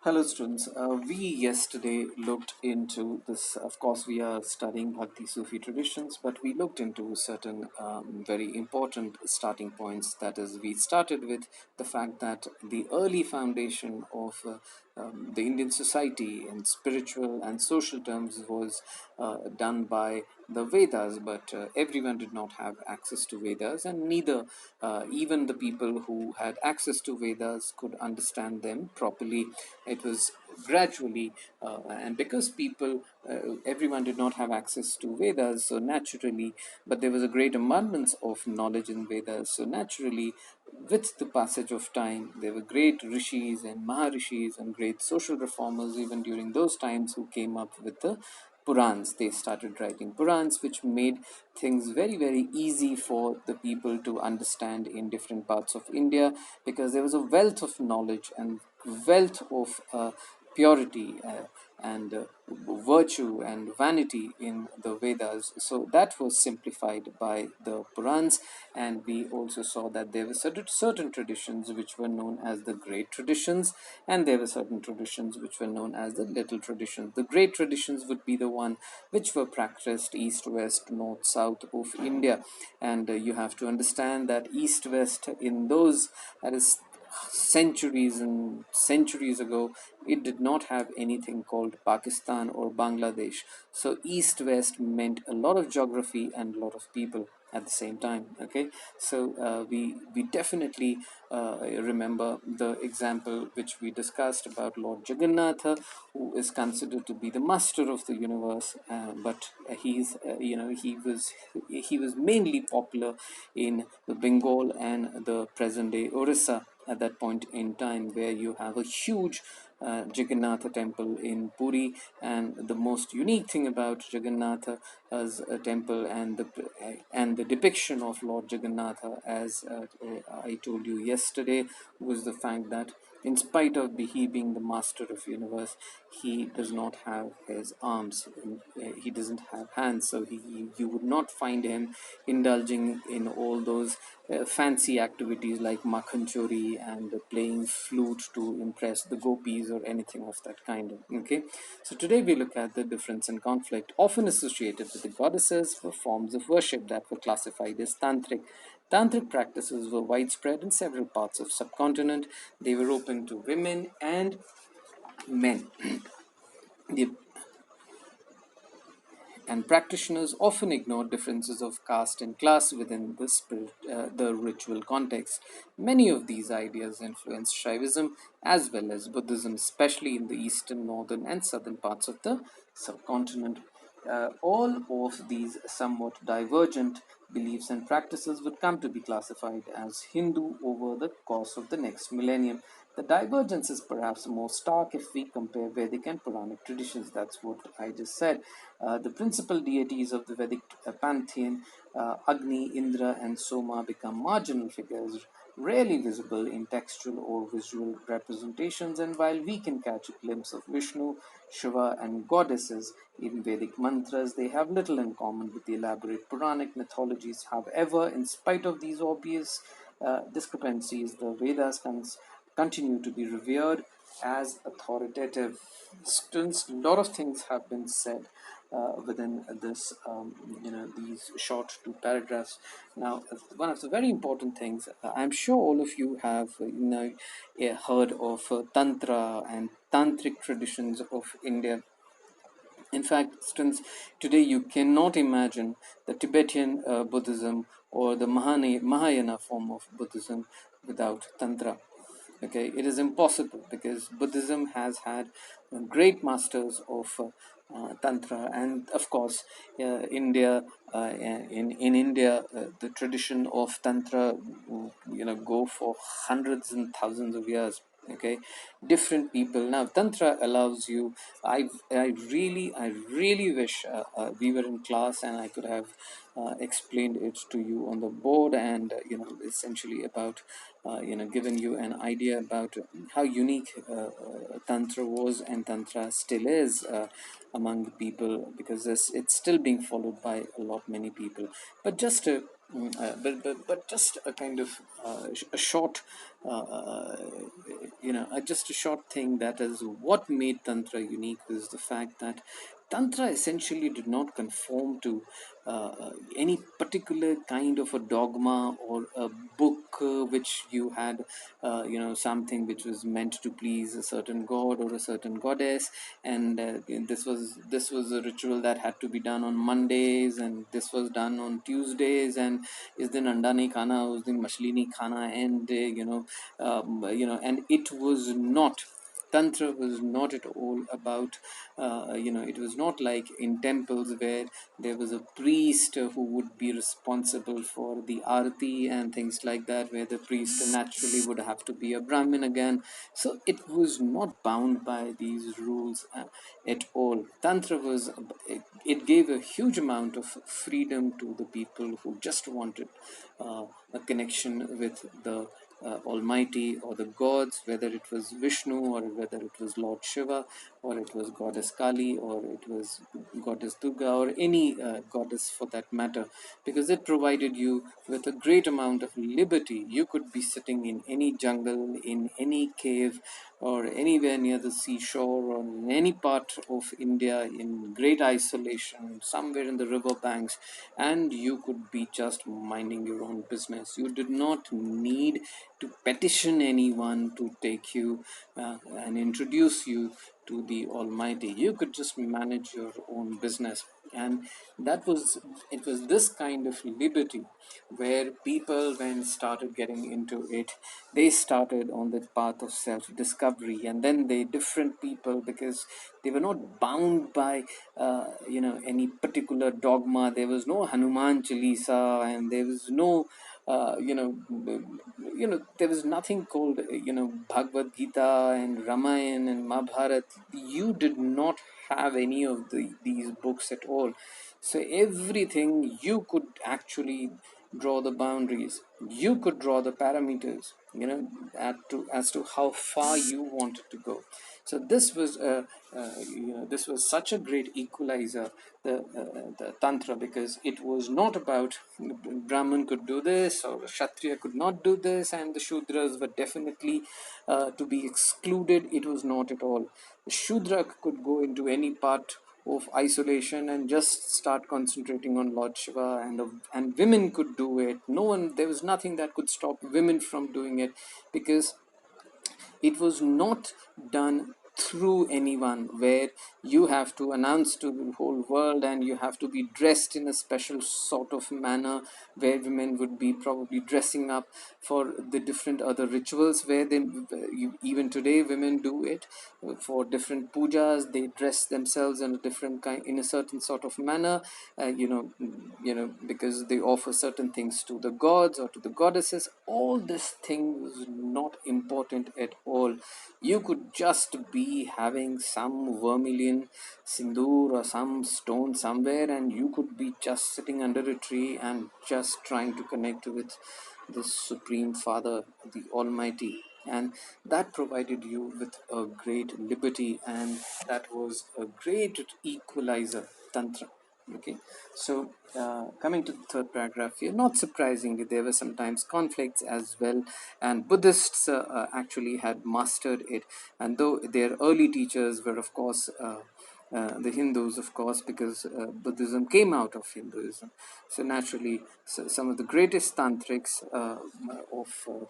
Hello, students. We yesterday looked into this. Of course, we are studying Bhakti Sufi traditions, but we looked into certain very important starting points. That is, we started with the fact that the early foundation of the Indian society in spiritual and social terms was done by the Vedas, but everyone did not have access to Vedas, and neither even the people who had access to Vedas could understand them properly. It was gradually, and because everyone did not have access to Vedas, so naturally, but there was a great abundance of knowledge in Vedas, so naturally, with the passage of time, there were great rishis and maharishis and great social reformers even during those times who came up with the Purans. They started writing Purans, which made things very, very easy for the people to understand in different parts of India because there was a wealth of knowledge and wealth of purity and virtue and vanity in the Vedas. So that was simplified by the Purans, and we also saw that there were certain traditions which were known as the great traditions, and there were certain traditions which were known as the little traditions. The great traditions would be the one which were practiced east, west, north, south of India, and you have to understand that east, west in those, that is centuries and centuries ago, it did not have anything called Pakistan or Bangladesh. So east west meant a lot of geography and a lot of people at the same time. Okay, so we definitely remember the example which we discussed about Lord Jagannatha, who is considered to be the master of the universe, but he's he was mainly popular in the Bengal and the present day Orissa at that point in time, where you have a huge Jagannatha temple in Puri, and the most unique thing about Jagannatha as a temple and the depiction of Lord Jagannatha, as I told you yesterday, was the fact that in spite of he being the master of universe, he does not have his arms, he doesn't have hands, so you would not find him indulging in all those fancy activities like makhan chori and playing flute to impress the gopis or anything of that kind. Okay, so today we look at the difference and conflict often associated with the goddesses for forms of worship that were classified as tantric. Tantric practices were widespread in several parts of subcontinent. They were open to women and men. The and practitioners often ignore differences of caste and class within the ritual context. Many of these ideas influenced Shaivism as well as Buddhism, especially in the eastern, northern, and southern parts of the subcontinent. All of these somewhat divergent beliefs and practices would come to be classified as Hindu over the course of the next millennium. The divergence is perhaps more stark if we compare Vedic and Puranic traditions. That's what I just said. The principal deities of the Vedic pantheon, Agni, Indra, and Soma, become marginal figures, rarely visible in textual or visual representations. And while we can catch a glimpse of Vishnu, Shiva, and goddesses in Vedic mantras, they have little in common with the elaborate Puranic mythologies. However, in spite of these obvious discrepancies, the Vedas continue to be revered as authoritative. Students, a lot of things have been said within this, these short two paragraphs. Now, one of the very important things, I'm sure all of you have, heard of Tantra and Tantric traditions of India. In fact, students, today you cannot imagine the Tibetan Buddhism or the Mahayana form of Buddhism without Tantra. Okay, it is impossible because Buddhism has had great masters of Tantra, and of course, India. In India, the tradition of Tantra, go for hundreds and thousands of years. Okay, different people. Now Tantra allows you, I really wish we were in class and I could have explained it to you on the board, and essentially about given you an idea about how unique Tantra was and Tantra still is among the people, because it's still being followed by a lot many people. But just But just a kind of a short, just a short thing, that is what made Tantra unique was the fact that Tantra essentially did not conform to any particular kind of a dogma or a book which you had, something which was meant to please a certain god or a certain goddess, and this was a ritual that had to be done on Mondays, and this was done on Tuesdays, and is दिन अंडा नहीं खाना, उस दिन मछली नहीं खाना, and and it was not. Tantra was not at all about, it was not like in temples where there was a priest who would be responsible for the arati and things like that, where the priest naturally would have to be a Brahmin again. So it was not bound by these rules at all. Tantra was, it gave a huge amount of freedom to the people who just wanted a connection with the Almighty or the gods, whether it was Vishnu or whether it was Lord Shiva or it was Goddess Kali or it was Goddess Durga or any goddess for that matter, because it provided you with a great amount of liberty. You could be sitting in any jungle, in any cave, or anywhere near the seashore, or in any part of India in great isolation, somewhere in the river banks, and you could be just minding your own business. You did not need to petition anyone to take you and introduce you to the Almighty. You could just manage your own business. And that was, it was this kind of liberty where people, when started getting into it, they started on the path of self-discovery, and then they different people, because they were not bound by any particular dogma. There was no Hanuman Chalisa, and there was no uh, you know there was nothing called Bhagavad Gita and Ramayana and Mahabharat. You did not have any of these books at all. So everything, you could actually draw the boundaries, you could draw the parameters, as to how far you wanted to go. So this was such a great equalizer, the Tantra, because it was not about Brahman could do this or Kshatriya could not do this, and the Shudras were definitely to be excluded. It was not at all. The Shudra could go into any part of isolation and just start concentrating on Lord Shiva, and women could do it. No one, there was nothing that could stop women from doing it, because it was not done through anyone where you have to announce to the whole world and you have to be dressed in a special sort of manner, where women would be probably dressing up for the different other rituals, where they, even today women do it for different pujas. They dress themselves in a different kind, in a certain sort of manner, because they offer certain things to the gods or to the goddesses. All this thing was not important at all. You could just be having some vermilion sindoor or some stone somewhere, and you could be just sitting under a tree and just trying to connect with the Supreme Father, the Almighty. And that provided you with a great liberty, and that was a great equalizer, Tantra. Okay, so coming to the third paragraph here, not surprisingly, there were sometimes conflicts as well, and Buddhists actually had mastered it, and though their early teachers were, of course, the Hindus, of course, because Buddhism came out of Hinduism. So naturally, some of the greatest tantrics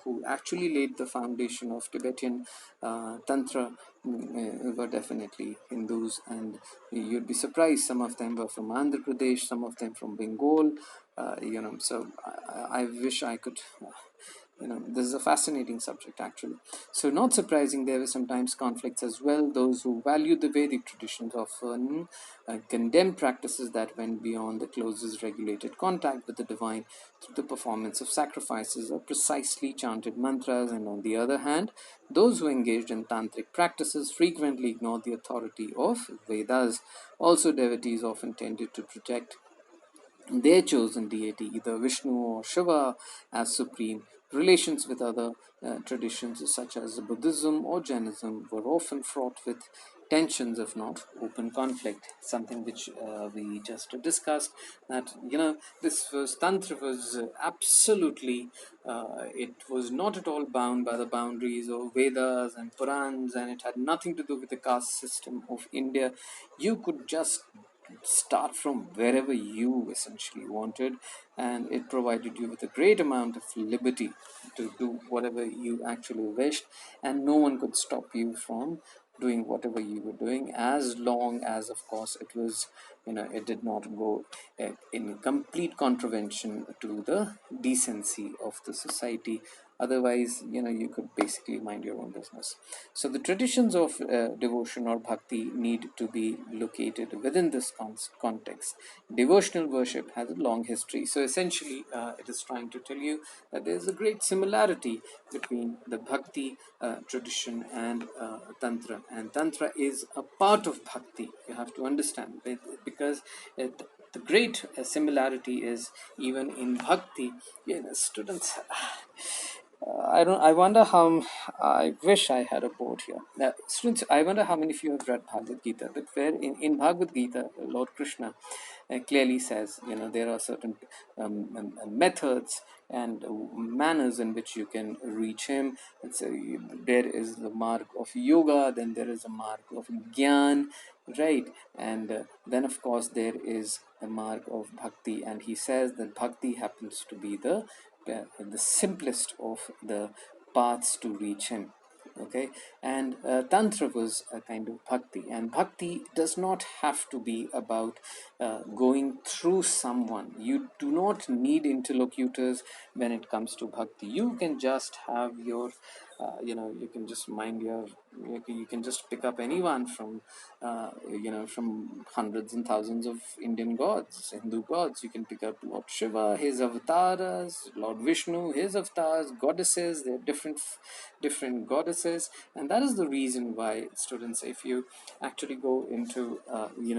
who actually laid the foundation of Tibetan Tantra were definitely Hindus, and you'd be surprised. Some of them were from Andhra Pradesh, some of them from Bengal. So I wish I could. This is a fascinating subject, actually. So, not surprising, there were sometimes conflicts as well. Those who valued the Vedic traditions often condemned practices that went beyond the closest regulated contact with the divine through the performance of sacrifices or precisely chanted mantras. And on the other hand, those who engaged in tantric practices frequently ignored the authority of Vedas. Also, devotees often tended to protect their chosen deity, either Vishnu or Shiva, as supreme, Relations with other traditions such as Buddhism or Jainism were often fraught with tensions, if not open conflict. Something which we just discussed, that this was Tantra was absolutely it was not at all bound by the boundaries of Vedas and Purans, and it had nothing to do with the caste system of India. You could just start from wherever you essentially wanted, and it provided you with a great amount of liberty to do whatever you actually wished, and no one could stop you from doing whatever you were doing, as long as, of course, it was, it did not go in complete contravention to the decency of the society. Otherwise, you could basically mind your own business. So the traditions of devotion or bhakti need to be located within this context. Devotional worship has a long history. So essentially, it is trying to tell you that there is a great similarity between the bhakti tradition and tantra. And tantra is a part of bhakti. You have to understand, because the great similarity is, even in bhakti, students. I don't. I wonder how. I wish I had a board here. Now, students, I wonder how many of you have read Bhagavad Gita. But where in Bhagavad Gita, Lord Krishna clearly says, there are certain methods and manners in which you can reach him. It's there is the mark of yoga, then there is a mark of gyan, right? And then, of course, there is the mark of bhakti, and he says that bhakti happens to be the simplest of the paths to reach him. Okay, and tantra was a kind of bhakti, and bhakti does not have to be about going through someone. You do not need interlocutors when it comes to bhakti. You can just have your you can just mind your you can just pick up anyone from from hundreds and thousands of Indian gods, Hindu gods. You can pick up Lord Shiva, his avatars, Lord Vishnu, his avatars, goddesses. They're different goddesses, and that is the reason why, students, if you actually go into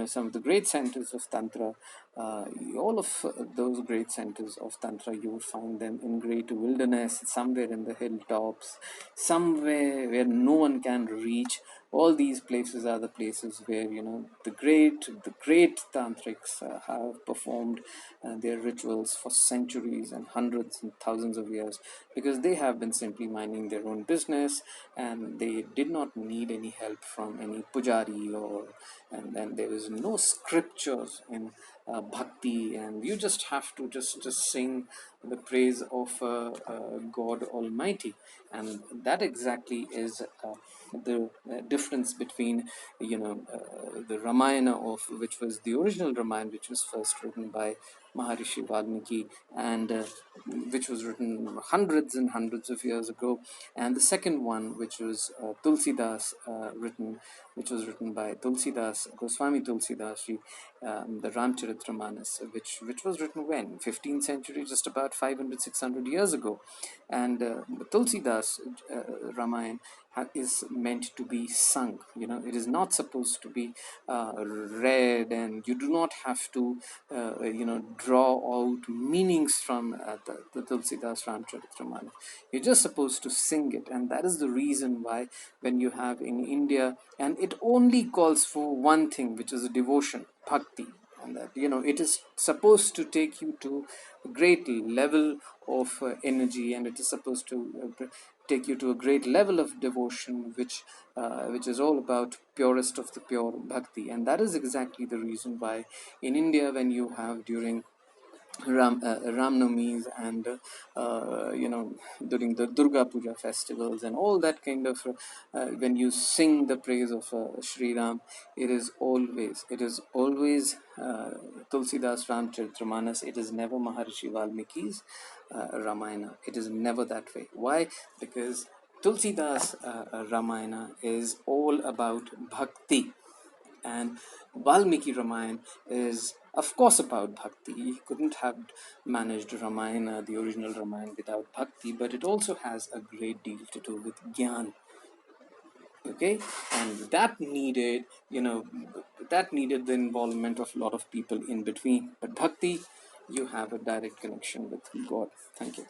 some of the great centers of tantra, all of those great centers of tantra, you would find them in great wilderness, somewhere in the hilltops, somewhere where no one can reach. All these places are the places where the great tantrics have performed their rituals for centuries and hundreds and thousands of years, because they have been simply minding their own business, and they did not need any help from any pujari, and there is no scriptures in bhakti, and you just have to just sing the praise of God Almighty. And that exactly is the difference between the Ramayana, of which was the original Ramayana, which was first written by Maharishi Valmiki, and which was written hundreds and hundreds of years ago, and the second one, which was Tulsidas which was written by Tulsidas, Goswami Tulsidas Ji, the Ramcharitramanas, which was written when 15th century, just about 500 600 years ago. And the Tulsidas Ramayana is meant to be sung. It is not supposed to be read, and you do not have to draw out meanings from the Tulsidas Ramcharitramanas. You're just supposed to sing it, and that is the reason why, when you have in India, and it only calls for one thing, which is a devotion, bhakti, and that it is supposed to take you to a great level of energy, and it is supposed to take you to a great level of devotion, which is all about purest of the pure bhakti. And that is exactly the reason why in India, when you have during Ramnamis, and during the Durga Puja festivals and all that kind of when you sing the praise of Sri Ram, it is always Tulsidas Ramcharitramanas. It is never Maharishi Valmiki's Ramayana. It is never that way. Why? Because Tulsidas Ramayana is all about bhakti, and Valmiki Ramayana is, of course, about bhakti. He couldn't have managed Ramayana, the original Ramayana, without bhakti, but it also has a great deal to do with gyan. Okay, and that needed the involvement of a lot of people in between. But bhakti, you have a direct connection with God. Thank you.